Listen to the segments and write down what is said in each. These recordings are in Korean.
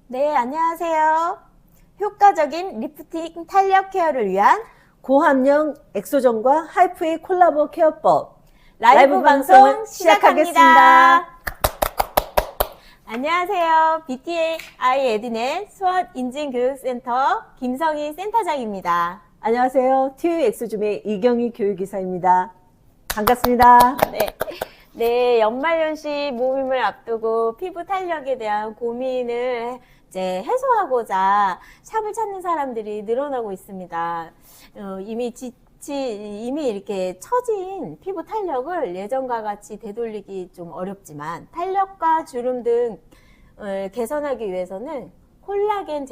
네, 안녕하세요. 효과적인 리프팅 탄력 케어를 위한 고함량 엑소전과 하이프의 콜라보 케어법 라이브 방송 시작하겠습니다. 안녕하세요. BTI 에드넷 수원인증교육센터 김성희 센터장입니다. 안녕하세요. TU 엑소줌의 이경희 교육이사입니다. 반갑습니다. 네, 연말연시 모임을 앞두고 피부 탄력에 대한 고민을 이제 해소하고자 샵을 찾는 사람들이 늘어나고 있습니다. 이미 이렇게 처진 피부 탄력을 예전과 같이 되돌리기 좀 어렵지만 탄력과 주름 등을 개선하기 위해서는 콜라겐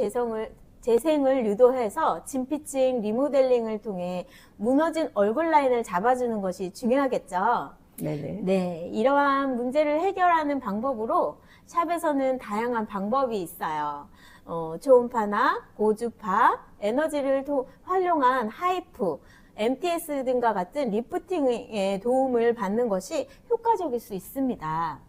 재생을 유도해서 진피층 리모델링을 통해 무너진 얼굴 라인을 잡아주는 것이 중요하겠죠. 네네. 네, 이러한 문제를 해결하는 방법으로 샵에서는 다양한 방법이 있어요. 초음파나 고주파, 에너지를 활용한 하이프, MTS 등과 같은 리프팅에 도움을 받는 것이 효과적일 수 있습니다.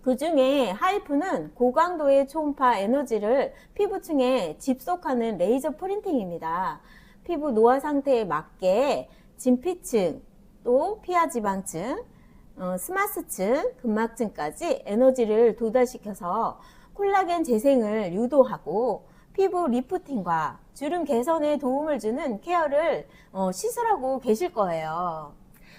그 중에 하이프는 고강도의 초음파 에너지를 피부층에 집속하는 레이저 프린팅입니다. 피부 노화 상태에 맞게 진피층, 또 피하지방층, 스마스층, 근막층까지 에너지를 도달시켜서 콜라겐 재생을 유도하고 피부 리프팅과 주름 개선에 도움을 주는 케어를 시술하고 계실 거예요.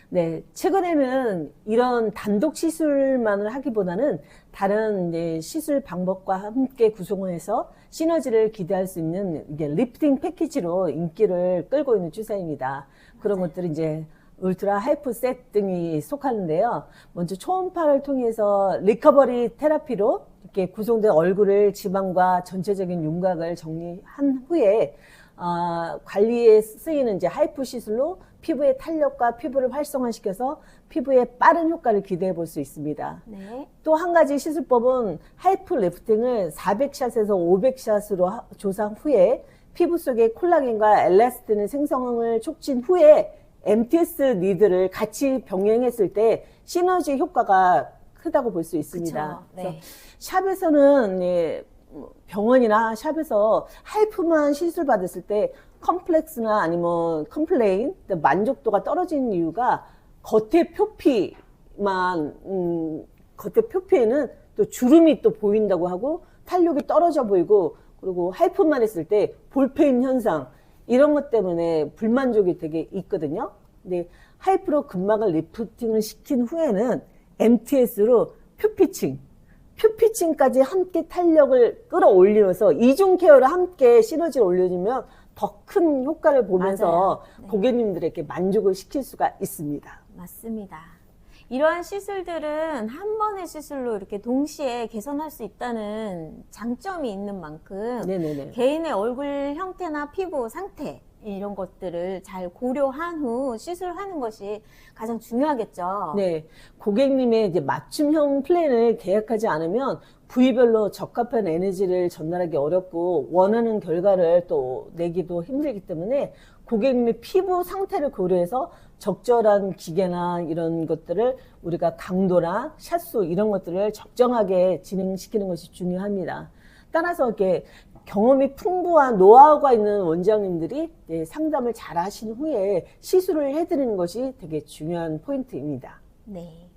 네, 최근에는 이런 단독 시술만을 하기보다는 다른 이제 시술 방법과 함께 구성을 해서 시너지를 기대할 수 있는 이게 리프팅 패키지로 인기를 끌고 있는 추세입니다. 그런 것들이 이제 울트라 하이프 셋 등이 속하는데요. 먼저 초음파를 통해서 리커버리 테라피로 이렇게 구성된 얼굴을 지방과 전체적인 윤곽을 정리한 후에 관리에 쓰이는 이제 하이프 시술로 피부의 탄력과 피부를 활성화시켜서 피부에 빠른 효과를 기대해 볼 수 있습니다. 네. 또 한 가지 시술법은 하이프 리프팅을 400샷에서 500샷으로 조상 후에 피부 속에 콜라겐과 엘라스틴의 생성을 촉진 후에 MTS 리드를 같이 병행했을 때 시너지 효과가 크다고 볼 수 있습니다. 그쵸, 네. 그래서 샵에서는 병원이나 샵에서 하이프만 시술 받았을 때 컴플렉스나 아니면 컴플레인, 만족도가 떨어지는 이유가 겉의 표피에는 또 주름이 또 보인다고 하고 탄력이 떨어져 보이고 그리고 하이프만 했을 때 볼페인 현상 이런 것 때문에 불만족이 되게 있거든요. 근데 하이프로 근막을 리프팅을 시킨 후에는 MTS로 표피층까지 함께 탄력을 끌어올리면서 이중 케어를 함께 시너지를 올려주면 더 큰 효과를 보면서 네. 고객님들에게 만족을 시킬 수가 있습니다. 맞습니다. 이러한 시술들은 한 번의 시술로 이렇게 동시에 개선할 수 있다는 장점이 있는 만큼 네네네. 개인의 얼굴 형태나 피부 상태 이런 것들을 잘 고려한 후 시술하는 것이 가장 중요하겠죠. 네, 고객님의 이제 맞춤형 플랜을 계약하지 않으면 부위별로 적합한 에너지를 전달하기 어렵고 원하는 결과를 또 내기도 힘들기 때문에 고객님의 피부 상태를 고려해서 적절한 기계나 이런 것들을 우리가 강도나 샷수 이런 것들을 적정하게 진행시키는 것이 중요합니다. 따라서 이렇게 경험이 풍부한 노하우가 있는 원장님들이 상담을 잘 하신 후에 시술을 해드리는 것이 되게 중요한 포인트입니다. 네.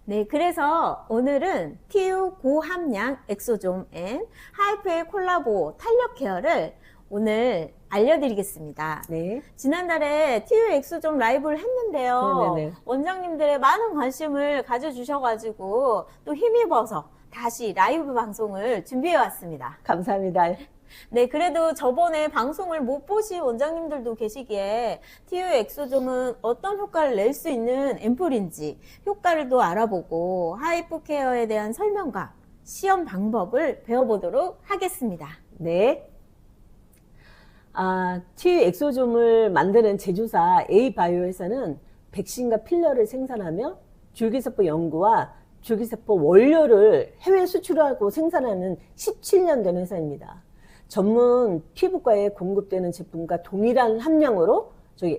네, 그래서 오늘은 TU 고함량 엑소좀 앤 하이프의 콜라보 탄력 케어를 오늘 알려드리겠습니다. 네. 지난달에 TU 엑소좀 라이브를 했는데요. 네네네. 원장님들의 많은 관심을 가져주셔가지고 또 힘입어서 다시 라이브 방송을 준비해 왔습니다. 감사합니다. 네, 그래도 저번에 방송을 못 보신 원장님들도 계시기에 TU 엑소좀은 어떤 효과를 낼 수 있는 앰플인지 효과를 또 알아보고 하이프 케어에 대한 설명과 시험 방법을 배워보도록 하겠습니다. 네. TU 엑소좀을 만드는 제조사 A바이오 회사는 백신과 필러를 생산하며 줄기세포 연구와 줄기세포 원료를 해외 수출하고 생산하는 17년 된 회사입니다. 전문 피부과에 공급되는 제품과 동일한 함량으로 저희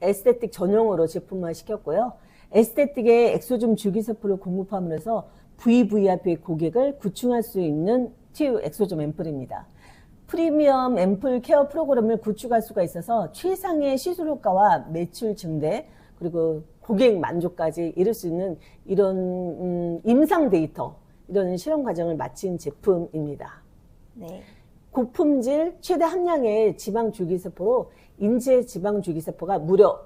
에스테틱 전용으로 제품화 시켰고요. 에스테틱의 엑소좀 줄기세포를 공급함으로써 VVIP 고객을 구축할 수 있는 TU 엑소좀 앰플입니다. 프리미엄 앰플 케어 프로그램을 구축할 수가 있어서 최상의 시술 효과와 매출 증대 그리고 고객 만족까지 이룰 수 있는 이런 임상 데이터 이런 실험 과정을 마친 제품입니다. 네. 고품질 최대 함량의 지방 줄기세포로 인체 지방 줄기세포가 무려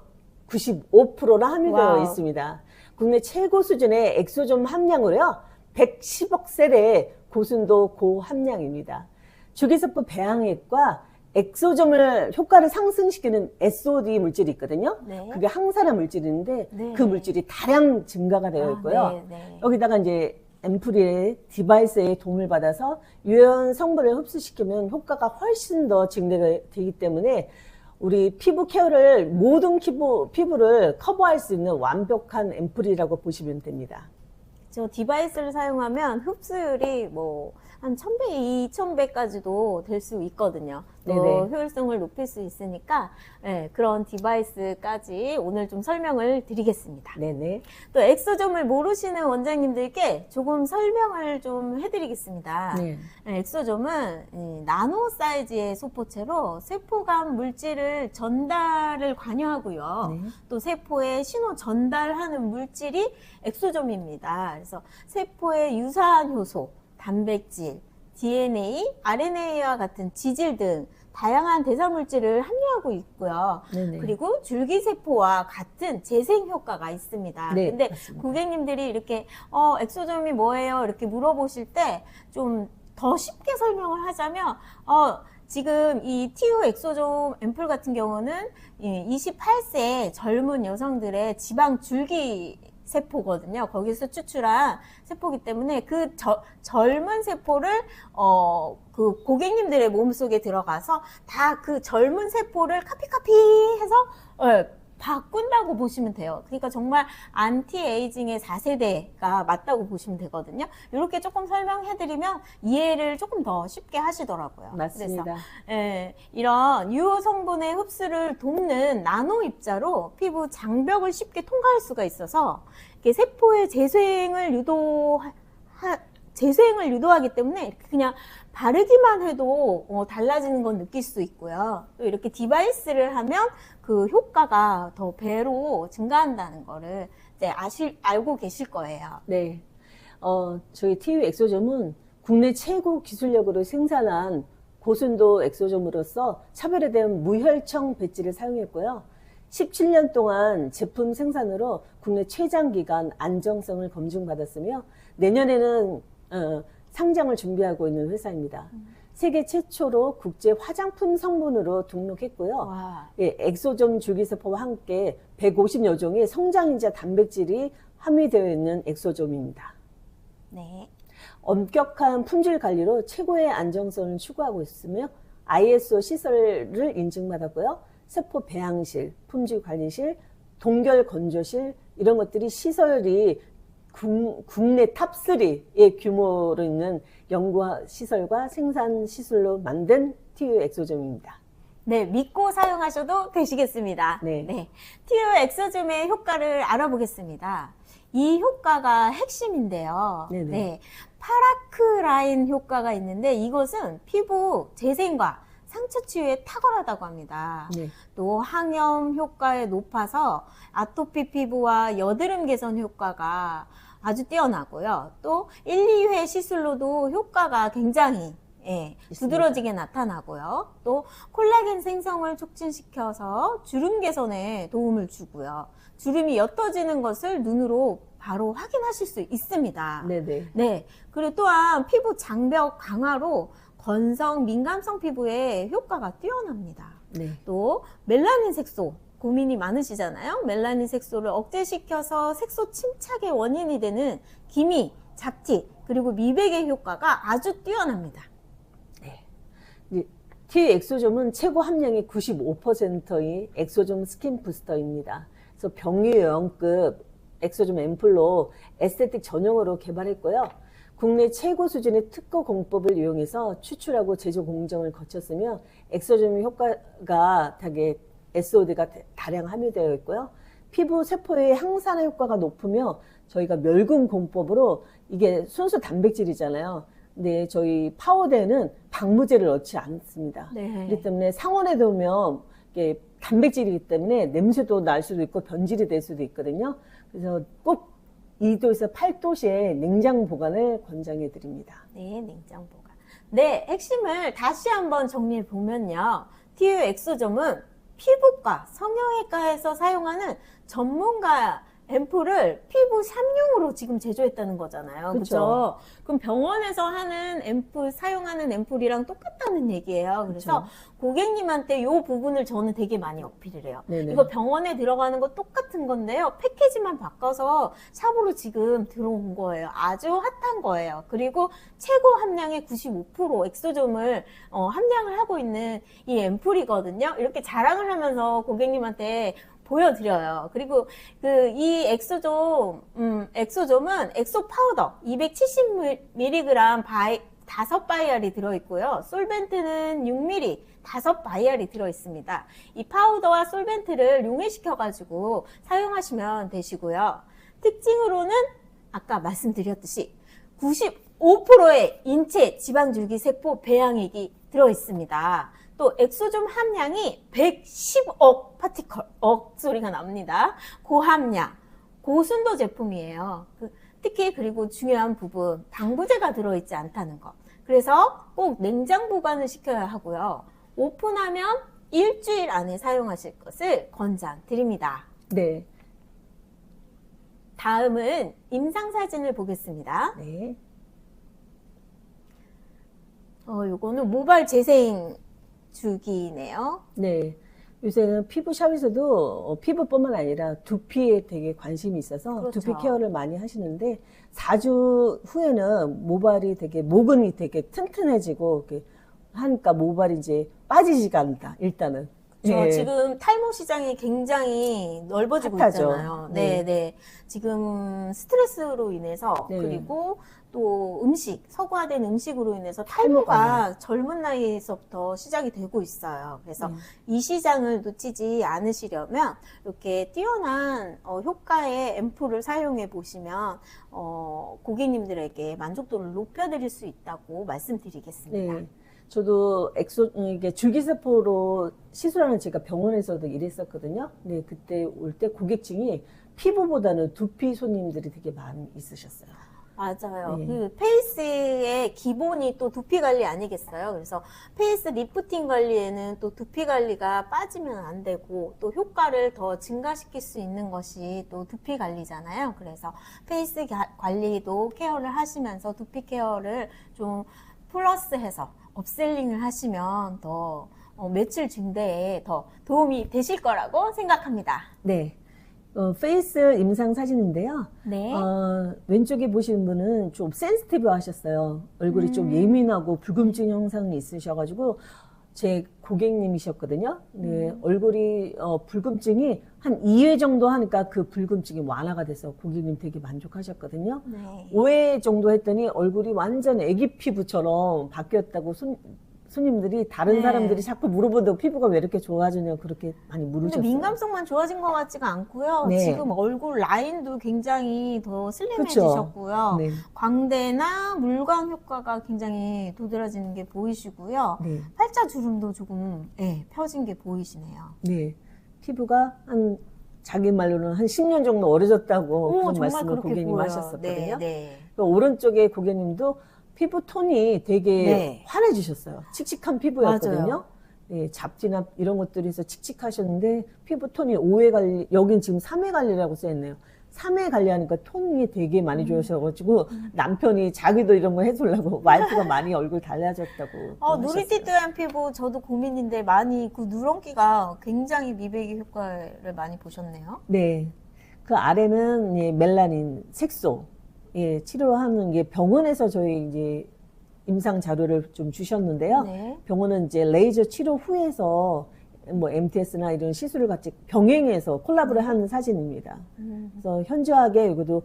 95%나 함유되어 와우. 있습니다. 국내 최고 수준의 엑소좀 함량으로요. 110억 셀의 고순도 고함량입니다. 줄기세포 배양액과 엑소점을 효과를 상승시키는 SOD 물질이 있거든요. 네. 그게 항산화 물질인데 네. 그 물질이 다량 증가가 되어 있고요. 아, 네, 네. 여기다가 이제 앰플의 디바이스의 도움을 받아서 유효한 성분을 흡수시키면 효과가 훨씬 더 증대가 되기 때문에 우리 피부 케어를 모든 피부를 커버할 수 있는 완벽한 앰플이라고 보시면 됩니다. 저 디바이스를 사용하면 흡수율이 뭐 한 1000배, 2000배까지도 될 수 있거든요. 또 네네. 효율성을 높일 수 있으니까 네, 그런 디바이스까지 오늘 좀 설명을 드리겠습니다. 네네. 또 엑소점을 모르시는 원장님들께 조금 설명을 좀 해드리겠습니다. 네. 엑소점은 나노 사이즈의 소포체로 세포간 물질을 전달을 관여하고요. 네. 또 세포에 신호 전달하는 물질이 엑소점입니다. 그래서 세포의 유사한 효소, 단백질, DNA, RNA와 같은 지질 등 다양한 대사 물질을 함유하고 있고요. 네네. 그리고 줄기세포와 같은 재생 효과가 있습니다. 네, 근데 맞습니다. 고객님들이 이렇게 엑소점이 뭐예요? 이렇게 물어보실 때 좀 더 쉽게 설명을 하자면 지금 이 TU 엑소점 앰플 같은 경우는 28세 젊은 여성들의 지방 줄기 세포거든요. 거기서 추출한 세포기 때문에 그 젊은 세포를 그 고객님들의 몸속에 들어가서 다 그 젊은 세포를 카피해서 바꾼다고 보시면 돼요. 그러니까 정말 안티에이징의 4세대가 맞다고 보시면 되거든요. 이렇게 조금 설명해드리면 이해를 조금 더 쉽게 하시더라고요. 맞습니다. 그래서 이런 유효 성분의 흡수를 돕는 나노 입자로 피부 장벽을 쉽게 통과할 수가 있어서 이렇게 세포의 재생을 유도하기 때문에 이렇게 그냥 바르기만 해도 달라지는 건 느낄 수 있고요. 또 이렇게 디바이스를 하면 그 효과가 더 배로 증가한다는 거를 이제 알고 계실 거예요. 네. 저희 TU 엑소점은 국내 최고 기술력으로 생산한 고순도 엑소점으로서 차별화된 무혈청 배지를 사용했고요. 17년 동안 제품 생산으로 국내 최장기간 안정성을 검증받았으며 내년에는 상장을 준비하고 있는 회사입니다. 세계 최초로 국제 화장품 성분으로 등록했고요. 와. 예, 엑소점 줄기세포와 함께 150여 종의 성장인자 단백질이 함유되어 있는 엑소점입니다. 네. 엄격한 품질 관리로 최고의 안정성을 추구하고 있으며 ISO 시설을 인증받았고요. 세포 배양실, 품질 관리실, 동결 건조실 이런 것들이 시설이 국내 탑3의 규모로 있는 연구 시설과 생산 시설로 만든 TU 엑소점입니다. 네, 믿고 사용하셔도 되시겠습니다. 네. TU 엑소점의 효과를 알아보겠습니다. 이 효과가 핵심인데요. 네네. 네, 파라크라인 효과가 있는데 이것은 피부 재생과 상처 치유에 탁월하다고 합니다. 네. 또 항염 효과에 높아서 아토피 피부와 여드름 개선 효과가 아주 뛰어나고요. 또 1, 2회 시술로도 효과가 굉장히 두드러지게 나타나고요. 또 콜라겐 생성을 촉진시켜서 주름 개선에 도움을 주고요. 주름이 옅어지는 것을 눈으로 바로 확인하실 수 있습니다. 네네. 네. 그리고 또한 피부 장벽 강화로 건성, 민감성 피부에 효과가 뛰어납니다. 네. 또 멜라닌 색소 고민이 많으시잖아요. 멜라닌 색소를 억제시켜서 색소 침착의 원인이 되는 기미, 잡티, 그리고 미백의 효과가 아주 뛰어납니다. 네. TU 엑소점은 최고 함량이 95%의 엑소점 스킨 부스터입니다. 그래서 병유형급 엑소점 앰플로 에스테틱 전용으로 개발했고요. 국내 최고 수준의 특허 공법을 이용해서 추출하고 제조 공정을 거쳤으며 엑소점 효과가 SOD가 다량 함유되어 있고요. 피부 세포의 항산화 효과가 높으며 저희가 멸균 공법으로 이게 순수 단백질이잖아요. 근데 저희 파우더에는 방부제를 넣지 않습니다. 네. 그렇기 때문에 상온에 두면 이게 단백질이기 때문에 냄새도 날 수도 있고 변질이 될 수도 있거든요. 그래서 꼭 2도에서 8도씨의 냉장 보관을 권장해 드립니다. 네, 냉장 보관. 네, 핵심을 다시 한번 정리해 보면요. TU 엑소점은 피부과, 성형외과에서 사용하는 전문가 앰플을 피부 샴용으로 지금 제조했다는 거잖아요. 그렇죠? 그럼 병원에서 하는 앰플, 사용하는 앰플이랑 똑같다는 얘기예요. 그래서 그쵸. 고객님한테 이 부분을 저는 되게 많이 어필을 해요. 네네. 이거 병원에 들어가는 거 똑같은 건데요. 패키지만 바꿔서 샵으로 지금 들어온 거예요. 아주 핫한 거예요. 그리고 최고 함량의 95% 엑소점을 함량을 하고 있는 이 앰플이거든요. 이렇게 자랑을 하면서 고객님한테 보여드려요. 그리고 이 엑소점은 엑소 파우더 270mg 5바이알이 들어있고요. 솔벤트는 6ml 5바이알이 들어있습니다. 이 파우더와 솔벤트를 융해시켜가지고 사용하시면 되시고요. 특징으로는 아까 말씀드렸듯이 95%의 인체 지방줄기세포 배양액이 들어있습니다. 또 엑소점 함량이 110억 파티클, 소리가 납니다. 고함량, 고순도 제품이에요. 특히 그리고 중요한 부분, 방부제가 들어있지 않다는 것. 그래서 꼭 냉장 보관을 시켜야 하고요. 오픈하면 일주일 안에 사용하실 것을 권장드립니다. 네. 다음은 임상사진을 보겠습니다. 네. 요거는 모발 재생 주기네요. 네. 요새는 피부샵에서도 피부뿐만 아니라 두피에 되게 관심이 있어서 그렇죠. 두피 케어를 많이 하시는데 4주 후에는 모발이 되게 모근이 되게 튼튼해지고 이렇게 하니까 모발이 이제 빠지지가 않다. 일단은. 네. 지금 탈모 시장이 굉장히 넓어지고 핫하죠. 있잖아요. 네, 네. 지금 스트레스로 인해서 네. 그리고 또 서구화된 음식으로 인해서 탈모가 탈모가 젊은 나이에서부터 시작이 되고 있어요. 그래서 이 시장을 놓치지 않으시려면 이렇게 뛰어난 효과의 앰플을 사용해 보시면 고객님들에게 만족도를 높여드릴 수 있다고 말씀드리겠습니다. 네. 저도 이게 줄기세포로 시술하는 제가 병원에서도 일했었거든요. 네, 그때 올 때 고객층이 피부보다는 두피 손님들이 되게 많이 있으셨어요. 맞아요. 네. 그 페이스의 기본이 또 두피 관리 아니겠어요? 그래서 페이스 리프팅 관리에는 또 두피 관리가 빠지면 안 되고 또 효과를 더 증가시킬 수 있는 것이 또 두피 관리잖아요. 그래서 페이스 관리도 케어를 하시면서 두피 케어를 좀 플러스해서 업셀링을 하시면 더 매출 증대에 더 도움이 되실 거라고 생각합니다. 네. 페이스 임상 사진인데요. 네. 왼쪽에 보시는 분은 좀 센시티브 하셨어요. 얼굴이 좀 예민하고 불금증 형상이 있으셔가지고 제 고객님이셨거든요. 네, 얼굴이 불금증이 한 2회 정도 하니까 그 불금증이 완화가 돼서 고객님 되게 만족하셨거든요. 네. 5회 정도 했더니 얼굴이 완전 애기 피부처럼 바뀌었다고 손님들이 다른 네. 사람들이 자꾸 물어보는데 피부가 왜 이렇게 좋아지냐 그렇게 많이 근데 물으셨어요. 민감성만 좋아진 것 같지가 않고요. 네. 지금 얼굴 라인도 굉장히 더 슬림해지셨고요. 네. 광대나 물광 효과가 굉장히 도드라지는 게 보이시고요. 네. 팔자주름도 조금 펴진 게 보이시네요. 네. 피부가 자기 말로는 한 10년 정도 어려졌다고 그런 정말 말씀을 그렇게 고객님 보여요. 하셨었거든요. 네. 그 오른쪽에 고객님도 피부 톤이 되게 네. 환해지셨어요. 칙칙한 피부였거든요. 맞아요. 네, 잡티나 이런 것들이 있어 칙칙하셨는데 피부 톤이 5회 관리, 여긴 지금 3회 관리라고 써있네요. 3회 관리하니까 톤이 되게 많이 좋으셔가지고 남편이 자기도 이런 거 해주려고 와이프가 많이 얼굴 달라졌다고. 누리띠띠한 피부 저도 고민인데 많이 그 누런기가 굉장히 미백의 효과를 많이 보셨네요. 네. 그 아래는 예, 멜라닌, 색소. 예, 치료하는 게 병원에서 저희 이제 임상 자료를 좀 주셨는데요. 네. 병원은 이제 레이저 치료 후에서 뭐 MTS나 이런 시술을 같이 병행해서 콜라보를 하는 사진입니다. 그래서 현저하게 여기도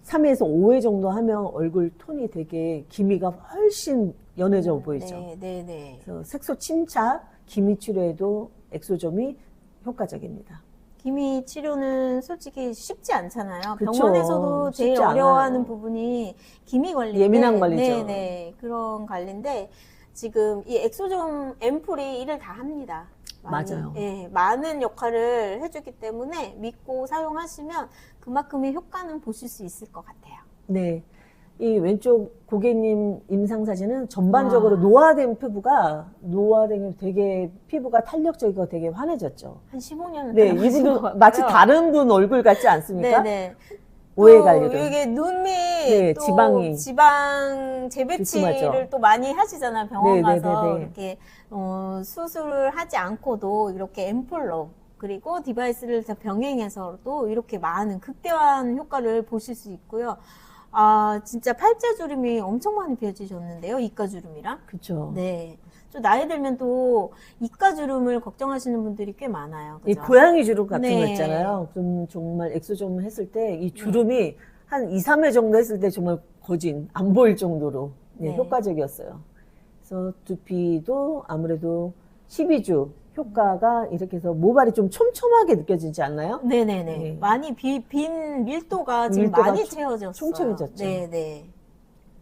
3회에서 5회 정도 하면 얼굴 톤이 되게 기미가 훨씬 연해져 보이죠. 네. 그래서 색소 침착, 기미 치료에도 엑소점이 효과적입니다. 기미 치료는 솔직히 쉽지 않잖아요. 그쵸. 병원에서도 제일 쉽지 어려워하는 않아요. 부분이 기미 관리인데, 예민한 관리죠. 네네, 그런 관리인데 지금 이 엑소좀 앰플이 일을 다 합니다. 맞아요. 예, 많은 역할을 해주기 때문에 믿고 사용하시면 그만큼의 효과는 보실 수 있을 것 같아요. 네. 이 왼쪽 고객님 임상 사진은 전반적으로 와. 노화된 되게 피부가 탄력적이고 되게 환해졌죠. 한 15년 네, 이분도 마치 다른 분 얼굴 같지 않습니까? 네네. 오해 또 관리를. 이게 눈밑 네, 또 지방이 지방 재배치를 두툼하죠. 또 많이 하시잖아요. 병원 가서 네네네네. 이렇게 수술을 하지 않고도 이렇게 앰플로 그리고 디바이스를 다 병행해서도 이렇게 많은 극대화한 효과를 보실 수 있고요. 아 진짜 팔자주름이 엄청 많이 펴지셨는데요. 이가주름이랑. 그렇죠. 네. 좀 나이 들면 또 이가주름을 걱정하시는 분들이 꽤 많아요. 이 그죠? 고양이 주름 같은 네. 거 있잖아요. 좀 정말 엑소좀 했을 때 이 주름이 한 2, 3회 정도 했을 때 정말 거진 안 보일 정도로 네. 효과적이었어요. 그래서 두피도 아무래도 12주 효과가 이렇게 해서 모발이 좀 촘촘하게 느껴지지 않나요? 네네네. 네. 많이 빈 밀도가 지금 밀도가 많이 채워졌어요. 촘촘해졌죠. 네네.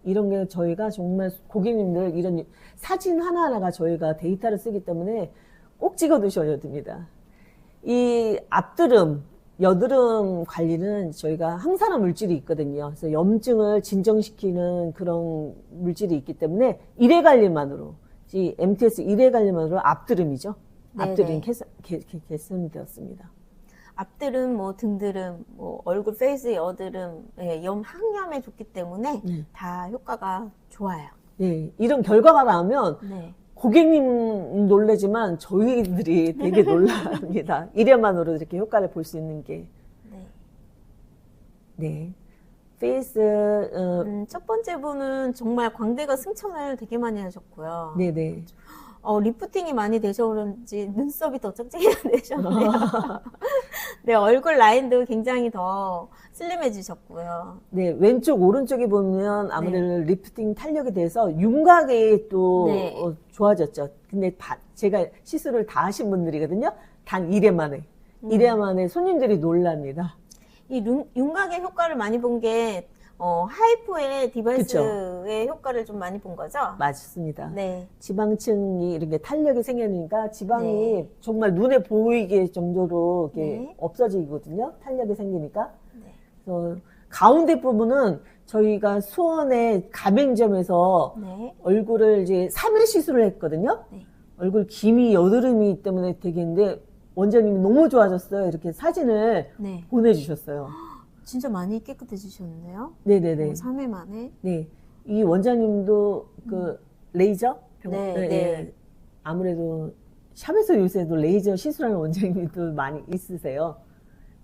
이런 게 저희가 정말 고객님들 이런 사진 하나하나가 저희가 데이터를 쓰기 때문에 꼭 찍어 두셔야 됩니다. 이 앞드름, 여드름 관리는 저희가 항산화 물질이 있거든요. 그래서 염증을 진정시키는 그런 물질이 있기 때문에 일회 관리만으로, 이 MTS 일회 관리만으로 앞드름이죠. 네네. 앞드름이 개선이 되었습니다. 앞드름, 뭐 등드름, 뭐 얼굴 페이스 여드름, 예, 항염에 좋기 때문에 네. 다 효과가 좋아요. 네, 이런 결과가 나오면 네. 고객님 놀라지만 저희들이 되게 놀랍니다. 일회만으로 이렇게 효과를 볼 수 있는 게. 네. 네. 페이스, 첫 번째 분은 정말 광대가 승천을 되게 많이 하셨고요. 네네. 리프팅이 많이 되셔서 그런지 눈썹이 더 쩍쩍해지셨네요. 네, 얼굴 라인도 굉장히 더 슬림해지셨고요. 네, 왼쪽, 오른쪽에 보면 아무래도 리프팅 탄력이 돼서 윤곽이 또 네. 좋아졌죠. 근데 제가 시술을 다 하신 분들이거든요. 단 1회 만에. 1회 만에 손님들이 놀랍니다. 이 윤곽의 효과를 많이 본 게 하이프의 디바이스의 효과를 좀 많이 본 거죠? 맞습니다. 네. 지방층이 이렇게 탄력이 생기니까 지방이 네. 정말 눈에 보이게 정도로 이렇게 네. 없어지거든요. 탄력이 생기니까. 네. 그래서 가운데 부분은 저희가 수원의 가맹점에서 네. 얼굴을 이제 3일 시술을 했거든요. 네. 얼굴 기미, 여드름이 때문에 되겠는데 원장님이 너무 좋아졌어요. 이렇게 사진을 네. 보내주셨어요. 진짜 많이 깨끗해지셨는데요? 네네네. 3회 만에. 네. 이 원장님도 그 레이저? 네. 아무래도 샵에서 요새도 레이저 시술하는 원장님도 많이 있으세요.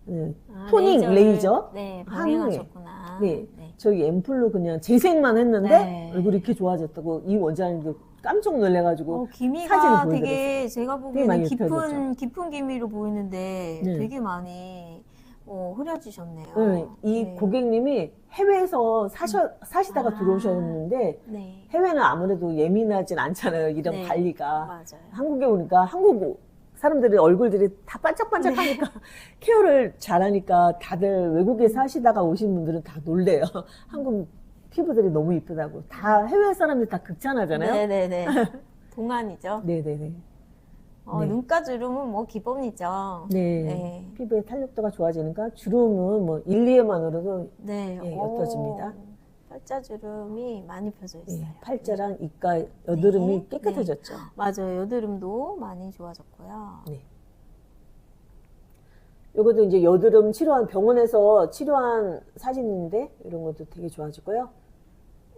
네. 토닝 레이저를, 레이저? 네, 하루에. 병행하셨구나. 네. 저희 앰플로 그냥 재생만 했는데 네. 얼굴이 이렇게 좋아졌다고 이 원장님도 깜짝 놀래가지고 기미가 사진을 되게 보여드렸어요. 제가 되게 많이 보기에는 깊은 기미로 보이는데 네. 되게 많이 흐려지셨네요. 네, 이 네. 고객님이 해외에서 사시다가 들어오셨는데 네. 해외는 아무래도 예민하진 않잖아요. 이런 네. 관리가. 맞아요. 한국에 오니까 한국 사람들의 얼굴들이 다 반짝반짝하니까 케어를 잘하니까 다들 외국에 사시다가 오신 분들은 다 놀래요. 한국 피부들이 너무 이쁘다고. 다 해외 사람들 다 극찬하잖아요. 네네네. 동안이죠. 네네네. 네. 눈가 주름은 뭐 기본이죠. 네. 네. 피부의 탄력도가 좋아지니까 주름은 뭐 1, 2회만으로도 네. 예, 옅어집니다. 팔자주름이 많이 펴져 있어요. 팔자랑 이가 여드름이 네. 깨끗해졌죠. 맞아요. 여드름도 많이 좋아졌고요. 네. 요것도 이제 여드름 치료한 병원에서 치료한 사진인데 이런 것도 되게 좋아지고요.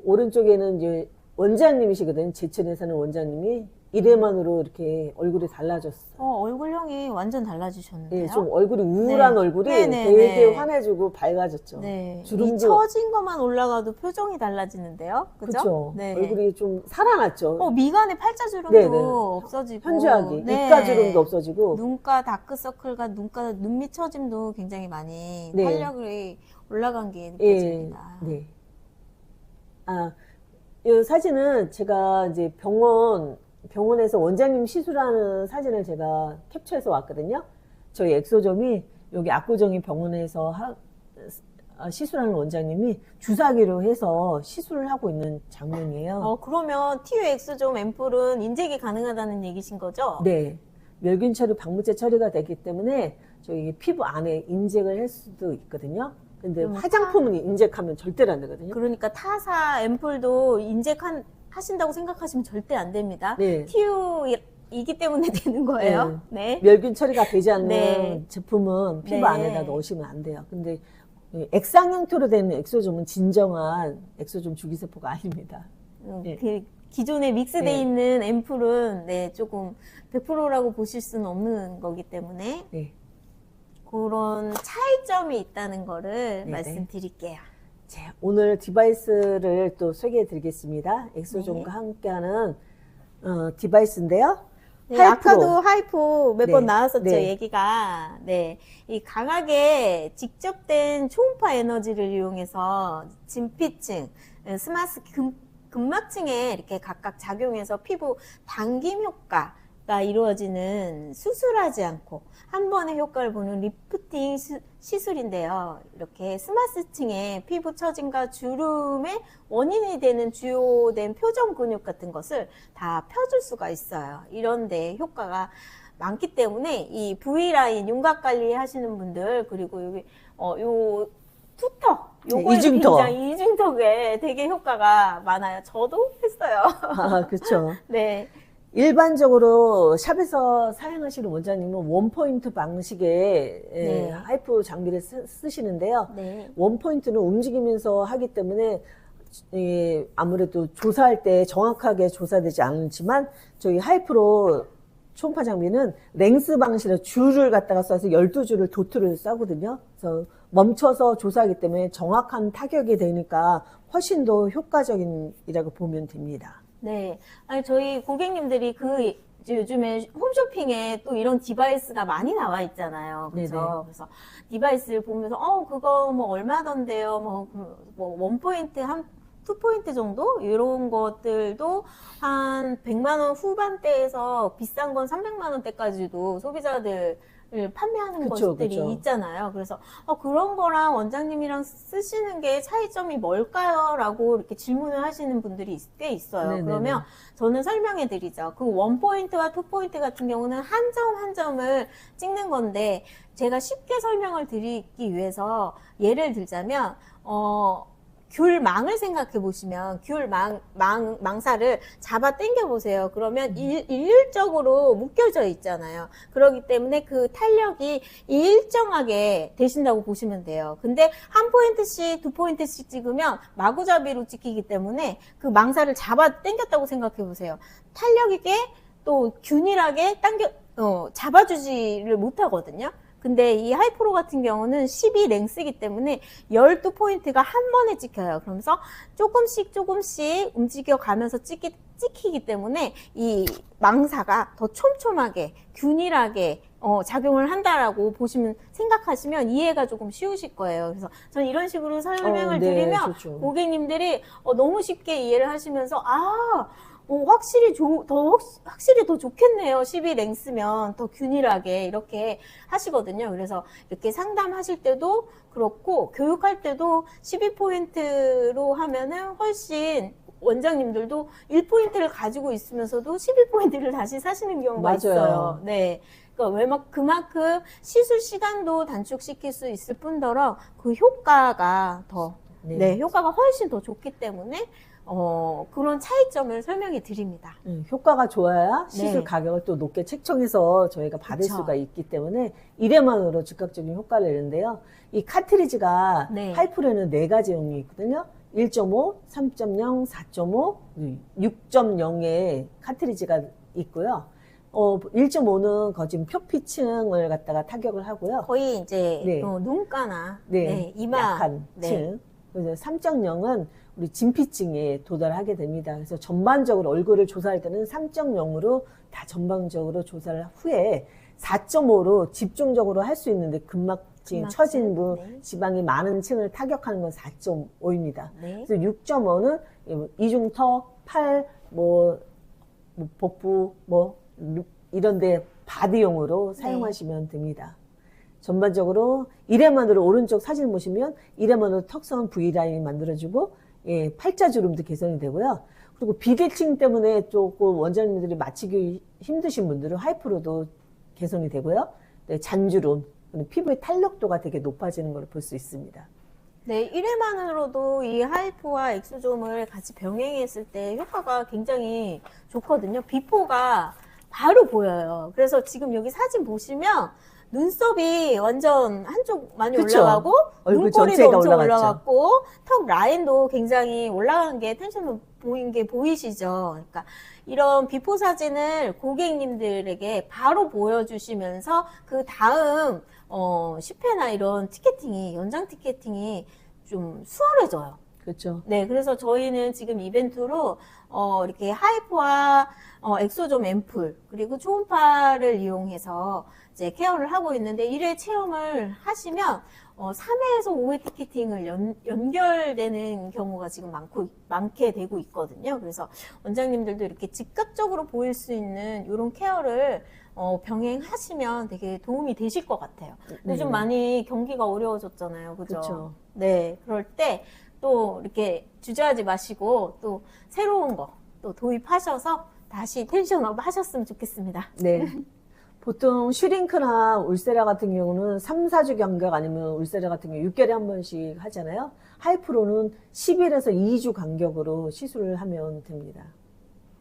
오른쪽에는 이제 원장님이시거든요. 제천에 사는 원장님이 1회만으로 이렇게 얼굴이 달라졌어요. 얼굴형이 완전 달라지셨는데요. 네, 좀 얼굴이 우울한 네. 얼굴이 네네네. 되게 환해지고 밝아졌죠. 네. 주름도- 이 처진 것만 올라가도 표정이 달라지는데요. 그죠? 그렇죠. 네. 얼굴이 좀 살아났죠. 미간의 팔자주름도 네네. 없어지고. 현저하게 네. 입가주름도 없어지고. 눈가 다크서클과 눈밑 처짐도 굉장히 많이 네. 탄력이 올라간 게 예, 느껴집니다. 네. 이 사진은 제가 이제 병원에서 원장님 시술하는 사진을 제가 캡처해서 왔거든요. 저희 엑소점이 여기 압구정이 병원에서 시술하는 원장님이 주사기로 해서 시술을 하고 있는 장면이에요. 그러면 TU 엑소점 앰플은 인젝이 가능하다는 얘기신 거죠? 네. 멸균 처리, 방부제 처리가 되기 때문에 저희 피부 안에 인젝을 할 수도 있거든요. 근데 화장품은 인젝하면 절대로 안 되거든요. 그러니까 타사 앰플도 인젝하신다고 생각하시면 절대 안 됩니다. 네. TU이기 때문에 되는 거예요. 네. 멸균 처리가 되지 않는 네. 제품은 피부 네. 안에다 넣으시면 안 돼요. 근데 액상 형태로 된 엑소점은 진정한 엑소점 주기세포가 아닙니다. 네. 그 기존에 믹스되어 네. 있는 앰플은 조금 100%라고 보실 수는 없는 거기 때문에 네. 그런 차이점이 있다는 거를 네네. 말씀드릴게요. 자, 오늘 디바이스를 또 소개해 드리겠습니다. 엑소점과 함께하는 디바이스인데요. 네, 하이프로. 아까도 하이프 몇 번 네, 나왔었죠, 네. 얘기가. 네. 이 강하게 직접된 초음파 에너지를 이용해서 진피층, 스마스 근막층에 이렇게 각각 작용해서 피부 당김 효과가 이루어지는 수술하지 않고 한 번의 효과를 보는 리프팅 시술인데요. 이렇게 스마스층의 피부 처짐과 주름의 원인이 되는 주요된 표정 근육 같은 것을 다 펴줄 수가 있어요. 이런데 효과가 많기 때문에 이 V라인 윤곽 관리 하시는 분들, 그리고 여기 요 투턱, 요거에 이중턱. 굉장히 이중턱에 되게 효과가 많아요. 저도 했어요. 아, 그렇죠. 네. 일반적으로 샵에서 사용하시는 원장님은 원포인트 방식의 네. 하이프 장비를 쓰시는데요. 네. 원포인트는 움직이면서 하기 때문에 아무래도 조사할 때 정확하게 조사되지 않지만 저희 하이프로 초음파 장비는 랭스 방식으로 줄을 갖다가 쏴서 12줄을 도트를 쏴거든요. 그래서 멈춰서 조사하기 때문에 정확한 타격이 되니까 훨씬 더 효과적이라고 보면 됩니다. 네. 아니, 저희 고객님들이 요즘에 홈쇼핑에 또 이런 디바이스가 많이 나와 있잖아요. 그죠? 네네. 그래서 디바이스를 보면서, 그거 뭐 얼마던데요? 뭐, 1포인트, 2포인트 정도? 이런 것들도 한 100만원 후반대에서 비싼 건 300만원대까지도 소비자들 판매하는 그쵸, 것들이 그쵸. 있잖아요. 그래서 그런 거랑 원장님이랑 쓰시는 게 차이점이 뭘까요? 라고 이렇게 질문을 하시는 분들이 꽤 있어요. 네네네. 그러면 저는 설명해 드리죠. 그 1포인트와 2포인트 같은 경우는 한 점 한 점을 찍는 건데 제가 쉽게 설명을 드리기 위해서 예를 들자면 귤망을 생각해 보시면 망사를 잡아 당겨 보세요. 그러면 일률적으로 묶여져 있잖아요. 그렇기 때문에 그 탄력이 일정하게 되신다고 보시면 돼요. 근데 한 포인트씩, 2포인트씩 찍으면 마구잡이로 찍히기 때문에 그 망사를 잡아 당겼다고 생각해 보세요. 탄력 있게 또 균일하게 잡아주지를 못하거든요. 근데 이 하이프로 같은 경우는 12랭스이기 때문에 12포인트가 한 번에 찍혀요. 그러면서 조금씩 움직여 가면서 찍히기 때문에 이 망사가 더 촘촘하게, 균일하게 작용을 한다라고 생각하시면 이해가 조금 쉬우실 거예요. 그래서 저는 이런 식으로 설명을 네, 드리면 좋죠. 고객님들이 너무 쉽게 이해를 하시면서 확실히 확실히 더 좋겠네요. 12랭스면 더 균일하게 이렇게 하시거든요. 그래서 이렇게 상담하실 때도 그렇고 교육할 때도 12포인트로 하면은 훨씬 원장님들도 1포인트를 가지고 있으면서도 12포인트를 다시 사시는 경우가 맞아요. 있어요. 네. 그러니까 그만큼 시술 시간도 단축시킬 수 있을 뿐더러 그 효과가 효과가 훨씬 더 좋기 때문에 그런 차이점을 설명해 드립니다. 효과가 좋아야 시술 네. 가격을 또 높게 책정해서 저희가 받을 그쵸. 수가 있기 때문에 1회만으로 즉각적인 효과를 내는데요. 이 카트리지가 네. 하이프로에는 4가지용이 있거든요. 1.5, 3.0, 4.5, 6.0의 카트리지가 있고요. 1.5는 거진 표피층을 갖다가 타격을 하고요. 거의 이제 네. 눈가나 네, 이마 약한 네. 층. 그래서 3.0은 우리 진피층에 도달하게 됩니다. 그래서 전반적으로 얼굴을 조사할 때는 3.0으로 다 전반적으로 조사를 후에 4.5로 집중적으로 할 수 있는데 근막층, 처진부, 네. 지방이 많은 층을 타격하는 건 4.5입니다. 네. 그래서 6.5는 이중턱, 팔, 복부, 이런데 바디용으로 사용하시면 됩니다. 전반적으로 1회만으로 오른쪽 사진을 보시면 1회만으로 턱선 V라인이 만들어지고 예, 팔자주름도 개선이 되고요. 그리고 비대칭 때문에 조금 원장님들이 맞추기 힘드신 분들은 하이프로도 개선이 되고요. 네, 잔주름, 피부의 탄력도가 되게 높아지는 걸 볼 수 있습니다. 네, 1회만으로도 이 하이프와 엑소좀을 같이 병행했을 때 효과가 굉장히 좋거든요. 비포가 바로 보여요. 그래서 지금 여기 사진 보시면 눈썹이 완전 한쪽 많이 그쵸? 올라가고 얼굴 눈꼬리도 전체가 엄청 올라갔죠. 올라갔고 턱 라인도 굉장히 올라간 게 텐션을 보인 게 보이시죠? 그러니까 이런 비포 사진을 고객님들에게 바로 보여주시면서 그 다음 10회나 이런 티켓팅이 연장 티켓팅이 좀 수월해져요. 그렇죠. 네, 그래서 저희는 지금 이벤트로 이렇게 하이프와 엑소좀 앰플 그리고 초음파를 이용해서 이제 케어를 하고 있는데 1회 체험을 하시면 3회에서 5회 티켓팅을 연결되는 경우가 지금 많게 되고 있거든요. 그래서 원장님들도 이렇게 즉각적으로 보일 수 있는 이런 케어를 병행하시면 되게 도움이 되실 것 같아요. 네. 요즘 많이 경기가 어려워졌잖아요. 그죠? 그렇죠. 네, 그럴 때 또 이렇게 주저하지 마시고 또 새로운 거 또 도입하셔서 다시 텐션업 하셨으면 좋겠습니다. 네. 보통 슈링크나 울세라 같은 경우는 3, 4주 간격 아니면 울세라 같은 경우 6개월에 한 번씩 하잖아요. 하이프로는 10일에서 2주 간격으로 시술을 하면 됩니다.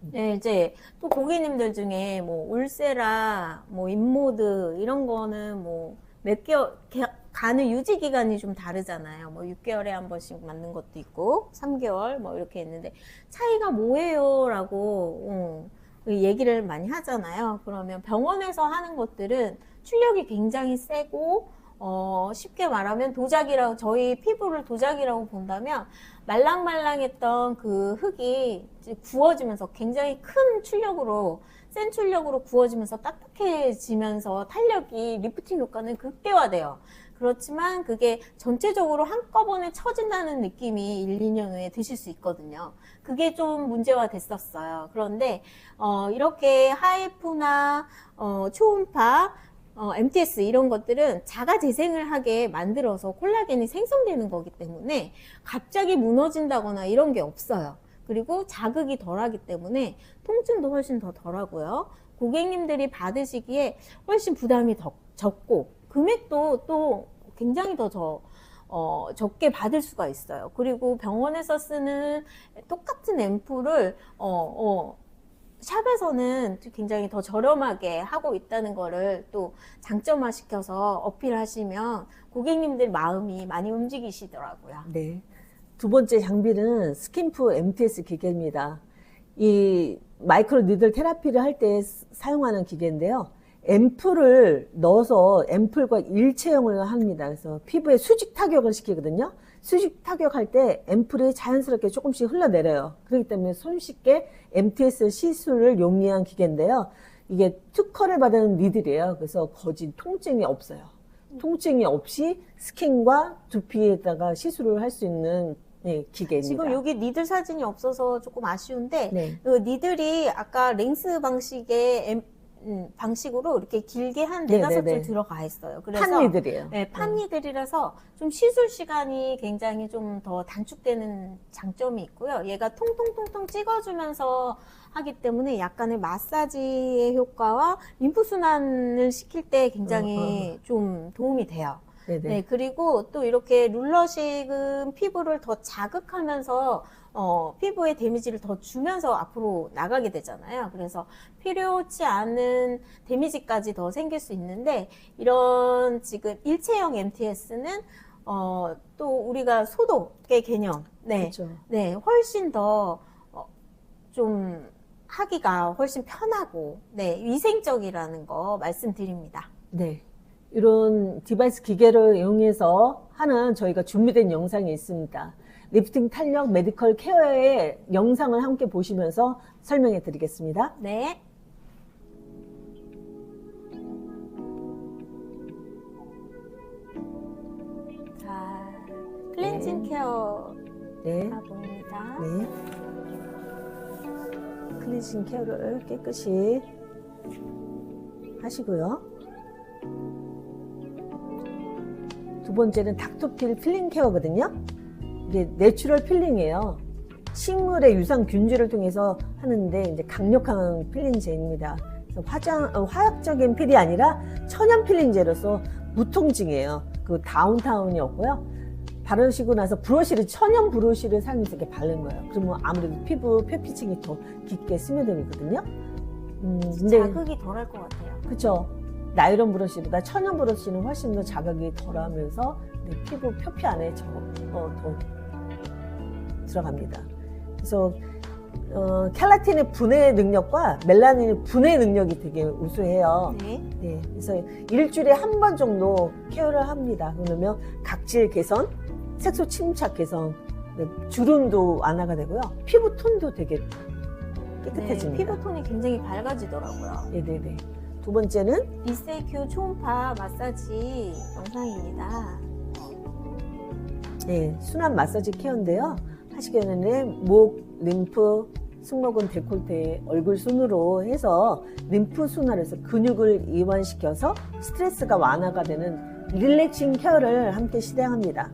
네, 이제 또 고객님들 중에 뭐 울세라, 뭐 인모드 이런 거는 뭐 몇 개월 간의 유지 기간이 좀 다르잖아요. 뭐 6개월에 한 번씩 맞는 것도 있고 3개월 뭐 이렇게 있는데 차이가 뭐예요라고 얘기를 많이 하잖아요. 그러면 병원에서 하는 것들은 출력이 굉장히 세고 쉽게 말하면 도자기라고 저희 피부를 도자기라고 본다면 말랑말랑했던 그 흙이 이제 구워지면서 굉장히 큰 출력으로 센 출력으로 구워지면서 딱딱해지면서 탄력이 리프팅 효과는 극대화돼요. 그렇지만 그게 전체적으로 한꺼번에 처진다는 느낌이 1, 2년 후에 드실 수 있거든요. 그게 좀 문제화 됐었어요. 그런데 이렇게 하이프나 초음파 MTS 이런 것들은 자가 재생을 하게 만들어서 콜라겐이 생성되는 거기 때문에 갑자기 무너진다거나 이런 게 없어요. 그리고 자극이 덜하기 때문에 통증도 훨씬 더 덜하고요. 고객님들이 받으시기에 훨씬 부담이 더 적고 금액도 또 굉장히 더 적게 받을 수가 있어요. 그리고 병원에서 쓰는 똑같은 앰플을 샵에서는 굉장히 더 저렴하게 하고 있다는 거를 또 장점화 시켜서 어필하시면 고객님들 마음이 많이 움직이시더라고요. 네. 두 번째 장비는 스킨프 MTS 기계입니다. 이 마이크로 니들 테라피를 할 때 사용하는 기계인데요. 앰플을 넣어서 앰플과 일체형을 합니다. 그래서 피부에 수직 타격을 시키거든요. 수직 타격할 때 앰플이 자연스럽게 조금씩 흘러내려요. 그렇기 때문에 손쉽게 MTS 시술을 용이한 기계인데요. 이게 특허를 받은 니들이에요. 그래서 거진 통증이 없어요. 통증이 없이 스킨과 두피에다가 시술을 할 수 있는 기계입니다. 지금 여기 니들 사진이 없어서 조금 아쉬운데 네. 그 니들이 아까 랭스 방식의 방식으로 이렇게 길게 한 네, 4-5줄 네, 네. 들어가 있어요. 그래서 판니들이에요. 네, 판니들이라서 좀 시술 시간이 굉장히 좀 더 단축되는 장점이 있고요. 얘가 통통통통 찍어주면서 하기 때문에 약간의 마사지의 효과와 림프순환을 시킬 때 굉장히 좀 도움이 돼요. 네네. 네, 그리고 또 이렇게 룰러식은 피부를 더 자극하면서 피부에 데미지를 더 주면서 앞으로 나가게 되잖아요. 그래서 필요치 않은 데미지까지 더 생길 수 있는데 이런 지금 일체형 MTS는 또 우리가 소독의 개념, 네, 그렇죠. 네, 훨씬 더 좀 하기가 훨씬 편하고 네, 위생적이라는 거 말씀드립니다. 네. 이런 디바이스 기계를 이용해서 하는 저희가 준비된 영상이 있습니다. 리프팅 탄력 메디컬 케어의 영상을 함께 보시면서 설명해 드리겠습니다. 네. 자, 클렌징 케어 네. 가봅니다. 네. 클렌징 케어를 깨끗이 하시고요. 두 번째는 닥터필 필링 케어거든요. 이게 내추럴 필링이에요. 식물의 유산 균질을 통해서 하는데 이제 강력한 필링제입니다. 화학적인 필이 아니라 천연 필링제로서 무통증이에요. 그 다운타운이었고요. 바르시고 나서 브러쉬를 천연 브러쉬를 사용해서 이렇게 바른 거예요. 그러면 아무래도 피부 표피층이 더 깊게 스며들거든요. 근데 자극이 덜할 것 같아요. 그렇죠. 나일론 브러쉬보다 천연 브러쉬는 훨씬 더 자극이 덜하면서 피부 표피 안에 더 들어갑니다. 그래서 켈라틴의 분해 능력과 멜라닌의 분해 능력이 되게 우수해요. 네. 네, 그래서 일주일에 한 번 정도 케어를 합니다. 그러면 각질 개선, 색소 침착 개선, 주름도 완화가 되고요. 피부 톤도 되게 깨끗해집니다. 네, 피부톤이 굉장히 밝아지더라고요. 네네네. 두 번째는 비세큐 초음파 마사지 영상입니다. 네, 순환 마사지 케어인데요. 하시기 전에 목, 림프, 승모근, 데콜테, 얼굴 순으로 해서 림프 순환해서 근육을 이완시켜서 스트레스가 완화가 되는 릴렉싱 케어를 함께 실행합니다.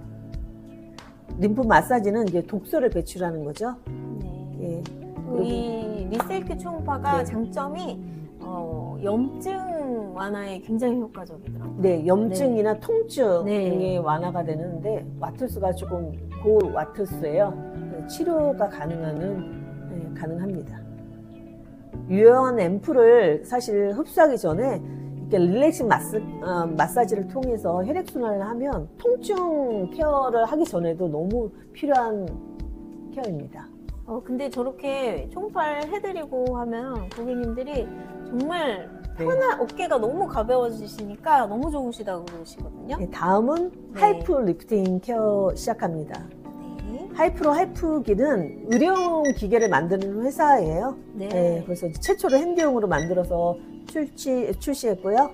림프 마사지는 이제 독소를 배출하는 거죠. 네. 예. 이 리셀큐 초음파가 네. 장점이 염증 완화에 굉장히 효과적이더라고요. 네, 염증이나 통증이 네. 완화가 되는데 와트수가 조금 고와트수예요. 치료가 가능합니다. 유효한 앰플을 사실 흡수하기 전에 이렇게 릴렉싱 마사지를 통해서 혈액순환을 하면 통증 케어를 하기 전에도 너무 필요한 케어입니다. 근데 저렇게 초음파를 해드리고 하면 고객님들이 정말 네. 어깨가 너무 가벼워지시니까 너무 좋으시다고 그러시거든요. 네, 다음은 네. 하이프 리프팅 케어 시작합니다. 네. 하이프기는 의료용 기계를 만드는 회사예요. 네. 네, 그래서 최초로 핸드용으로 만들어서 출시했고요.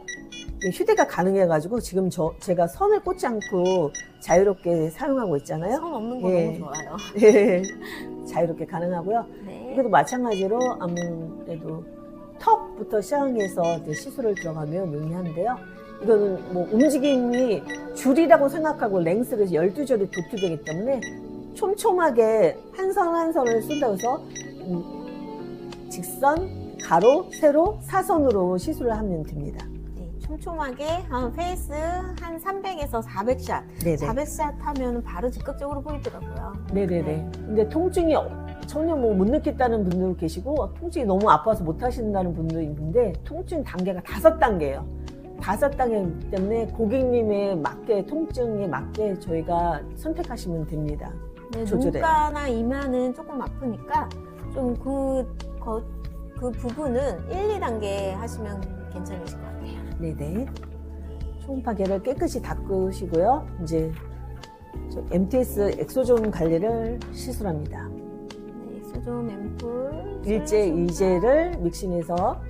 휴대가 가능해가지고 지금 제가 선을 꽂지 않고 자유롭게 사용하고 있잖아요. 선 없는 거 예. 너무 좋아요. 예, 자유롭게 가능하고요. 네. 이것도 마찬가지로 아무래도 턱부터 시작해서 이제 시술을 들어가면 용이한데요. 이거는 뭐 움직임이 줄이라고 생각하고 랭스를 12줄이 도트되기 때문에 촘촘하게 한 선 한 선을 쓴다고 해서 직선, 가로, 세로, 사선으로 시술을 하면 됩니다. 네, 촘촘하게 한 페이스 한 300에서 400샷. 네네. 400샷 하면 바로 즉각적으로 보이더라고요. 네네네. 근데 통증이 전혀 뭐 못 느꼈다는 분도 계시고 통증이 너무 아파서 못 하신다는 분도 있는데 통증 단계가 5단계예요. 5단계 때문에 고객님의 맞게 통증에 맞게 저희가 선택하시면 됩니다. 네, 조절해요. 눈가나 이마는 조금 아프니까 좀 그 부분은 1, 2단계 하시면 괜찮으실 것 같아요. 네네. 초음파계를 깨끗이 닦으시고요. 이제 MTS 엑소존 관리를 시술합니다. 네, 엑소존 앰플 1제, 2제를 믹싱해서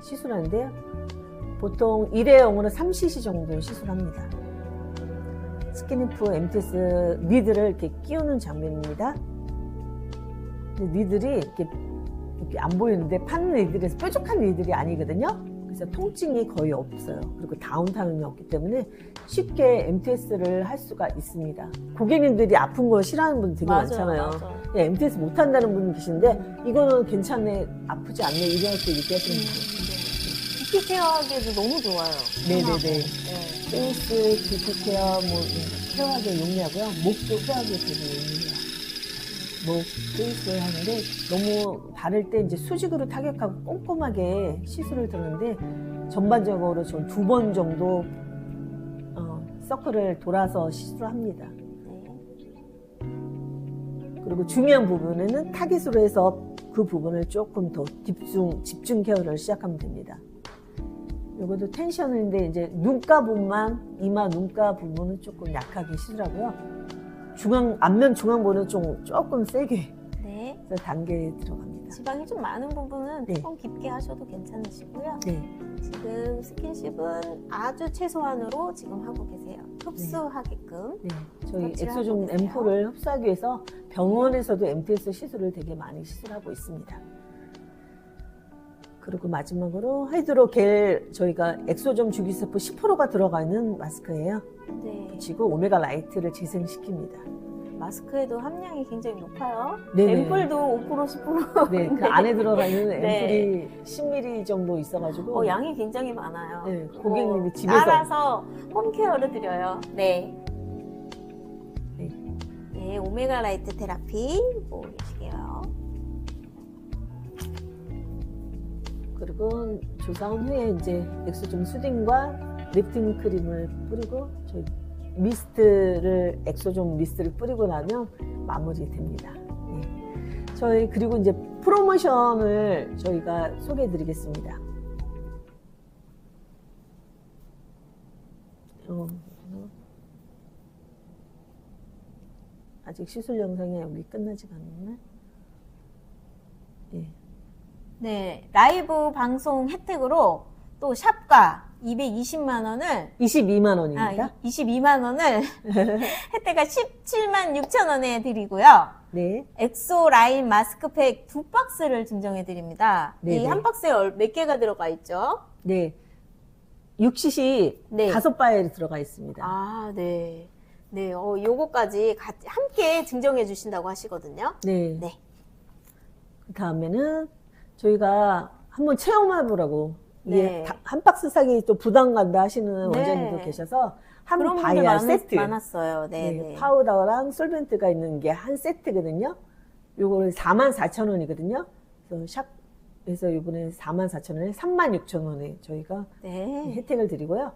시술하는데요. 보통 1회용으로 3cc 정도 시술합니다. 스키니프 MTS 니들을 이렇게 끼우는 장면입니다. 근데 니들이 이렇게 안 보이는데 파는 니들에서 뾰족한 니들이 아니거든요. 그래서 통증이 거의 없어요. 그리고 다운타운이 없기 때문에 쉽게 MTS를 할 수가 있습니다. 고객님들이 아픈 거 싫어하는 분 되게 많잖아요. 맞아. 네, MTS 못 한다는 분 계신데 이거는 괜찮네, 아프지 않네 이렇게 얘기하시는 분들. 두피 케어하기에도 너무 좋아요. 네네네. 네. 페이스, 두피 케어, 뭐 케어하기에 용이하고요. 목도 케어하기에 되게 용이해요. 목, 페이스 하는데 너무 바를 때 이제 수직으로 타격하고 꼼꼼하게 시술을 들었는데 전반적으로 좀 2번 정도 서클을 돌아서 시술합니다. 그리고 중요한 부분에는 타깃으로 해서 그 부분을 조금 더 집중 케어를 시작하면 됩니다. 이것도 텐션인데 이제 눈가 부분만, 이마 눈가 부분은 조금 약하게 시술하고요. 앞면 중앙부는 조금 세게 네. 해서 단계에 들어갑니다. 지방이 좀 많은 부분은 네. 조금 깊게 하셔도 괜찮으시고요. 네. 지금 스킨십은 아주 최소한으로 지금 하고 계세요. 흡수하게끔. 네. 저희 터치를 엑소존 하고 계세요. 앰플을 흡수하기 위해서 병원에서도 MTS 시술을 되게 많이 시술하고 있습니다. 그리고 마지막으로 하이드로겔 저희가 엑소점 주기세포 10%가 들어가 있는 마스크예요. 네. 붙이고 오메가 라이트를 재생시킵니다. 마스크에도 함량이 굉장히 높아요. 네네. 앰플도 5% 10%. 네, 그 안에 들어가 있는 네. 앰플이 10ml 정도 있어가지고 양이 굉장히 많아요. 네, 고객님이 집에서 따라서 홈케어를 드려요. 네. 네. 네, 오메가 라이트 테라피 보여주실게요. 그리고 조사한 후에 이제 엑소점 수딩과 리프팅 크림을 뿌리고 저희 미스트를 엑소점 미스트를 뿌리고 나면 마무리됩니다. 네. 저희 그리고 이제 프로모션을 저희가 소개해드리겠습니다. 아직 시술 영상이 여기 끝나지가 않았나? 네. 네, 라이브 방송 혜택으로 또 샵과 220만 원을 22만 원입니다. 22만 원을 혜택가 17만 6천 원에 드리고요. 네. 엑소 라인 마스크팩 2박스를 증정해 드립니다. 네네. 이 한 박스에 몇 개가 들어가 있죠? 네. 6cc이 네. 5바엘이 들어가 있습니다. 아, 네. 네, 요거까지 같이 함께 증정해 주신다고 하시거든요. 네. 네. 그 다음에는 저희가 한번 체험해보라고. 이게 네. 한 박스 사기 또 부담 간다 하시는 네. 원장님도 계셔서 한 그런 분들 바이알 세트. 많았어요. 네, 네, 네. 파우더랑 솔벤트가 있는 게 한 세트거든요. 요거를 44,000원이거든요. 그래서 샵에서 이번에 44,000원에 36,000원에 저희가 네. 혜택을 드리고요.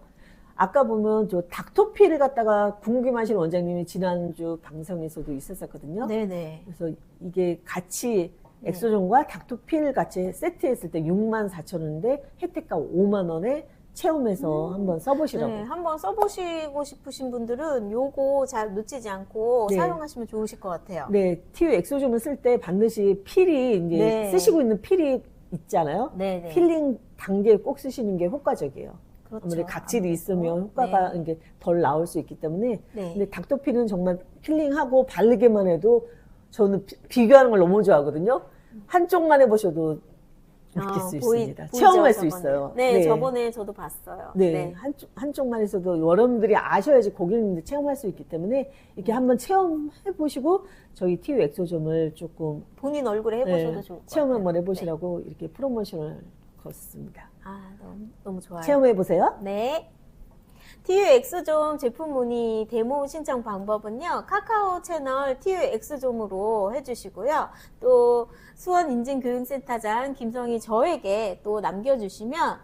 아까 보면 저 닥토피를 갖다가 궁금하신 원장님이 지난주 방송에서도 있었었거든요. 네네. 그래서 이게 같이 엑소존과 닥토필 같이 세트했을 때 64,000원인데 혜택가 5만 원에 체험해서 한번 써보시라고. 네, 한번 써보시고 싶으신 분들은 요거 잘 놓치지 않고 네. 사용하시면 좋으실 것 같아요. 네, TU 엑소존을 쓸 때 반드시 필이 이제 네. 쓰시고 있는 필이 있잖아요. 네네. 필링 단계에 꼭 쓰시는 게 효과적이에요. 그렇죠. 아무래도 각질이 아무래도. 있으면 효과가 네. 이게 덜 나올 수 있기 때문에. 네. 근데 닥토필은 정말 필링하고 바르기만 해도 저는 비교하는 걸 너무 좋아하거든요. 한쪽만 해보셔도 느낄 수 있습니다. 보이죠, 체험할 수 저번에. 있어요. 네, 저번에 저도 봤어요. 네, 한쪽만 해서도 여러분들이 아셔야지 고객님들 체험할 수 있기 때문에 이렇게 한번 체험해 보시고 저희 TU 엑소점을 조금 본인 얼굴에 해보셔도 좋을 것 체험 같아요. 한번 해보시라고 이렇게 프로모션을 걷습니다. 아, 너무 좋아요. 체험해 보세요. 네. TU 엑소존 제품 문의 데모 신청 방법은요, 카카오 채널 TU 엑소존으로 해주시고요. 또 수원인증교육센터장 김성희 저에게 또 남겨주시면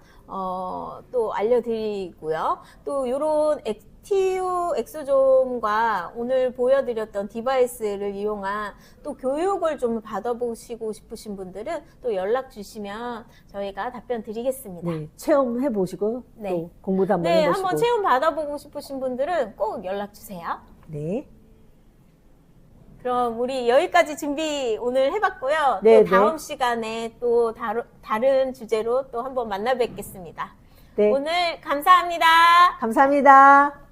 또 알려드리고요. 또 요런 TU 엑소존과 오늘 보여드렸던 디바이스를 이용한 또 교육을 좀 받아보시고 싶으신 분들은 또 연락 주시면 저희가 답변 드리겠습니다. 네, 체험해 보시고 네. 또 공부도 한번 네, 해보시고. 한번 체험 받아보고 싶으신 분들은 꼭 연락 주세요. 네. 그럼 우리 여기까지 준비 오늘 해봤고요. 네, 또 다음 시간에 또 다른 주제로 또 한번 만나 뵙겠습니다. 네. 오늘 감사합니다. 감사합니다.